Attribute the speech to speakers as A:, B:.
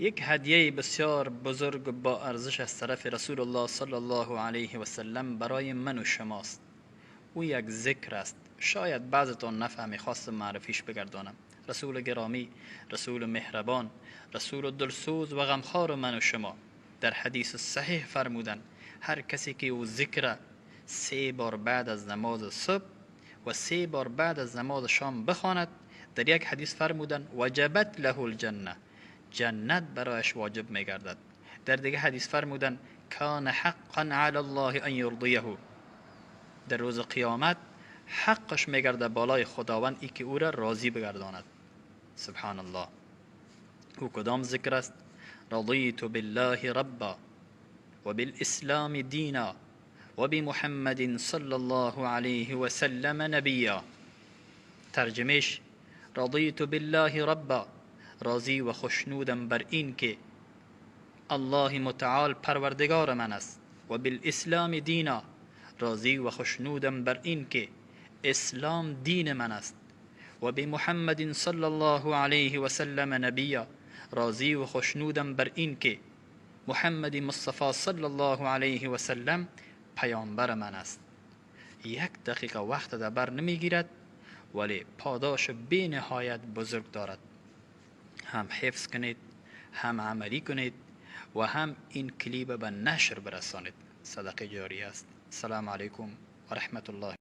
A: یک هدیه بسیار بزرگ با ارزش از طرف رسول الله صلی الله علیه و سلم برای من و شماست. او یک ذکر است. شاید بعضتان نفهمی، خواستم معرفیش بگردانم. رسول گرامی، رسول مهربان، رسول دلسوز و غمخوار من و شما در حدیث صحیح فرمودن هر کسی که او ذکر 3 بار بعد از نماز صبح و 3 بار بعد از نماز شام بخواند، در یک حدیث فرمودن وجبت له الجنه، جنت برایش واجب میگردد. در دیگه حدیث فرمودن کان حقا علی الله ان یرضیه، در روز قیامت حقش میگرده بالای خداوند ای که او را راضی بگرداند. سبحان الله. او کدام ذکر است؟ رضیت بالله ربا و بالاسلام دینا و بمحمد صلی الله علیه و سلم نبیا. ترجمهش رضیت بالله ربا، راضی و خوشنودم بر این که الله متعال پروردگار من است، و بالاسلام دینا، راضی و خوشنودم بر این که اسلام دین من است، و به محمد صلی الله علیه و سلم نبیا، راضی و خوشنودم بر این که محمد مصطفی صلی الله علیه و سلم پیامبر من است. 1 دقیقه وقت در بر نمیگیرد ولی پاداش بی نهایت بزرگ دارد. هم حفظ کنید، هم عملی کنید و هم این کلیپ به نشر برسانید. صدقه جاری است. السلام علیکم و رحمت الله.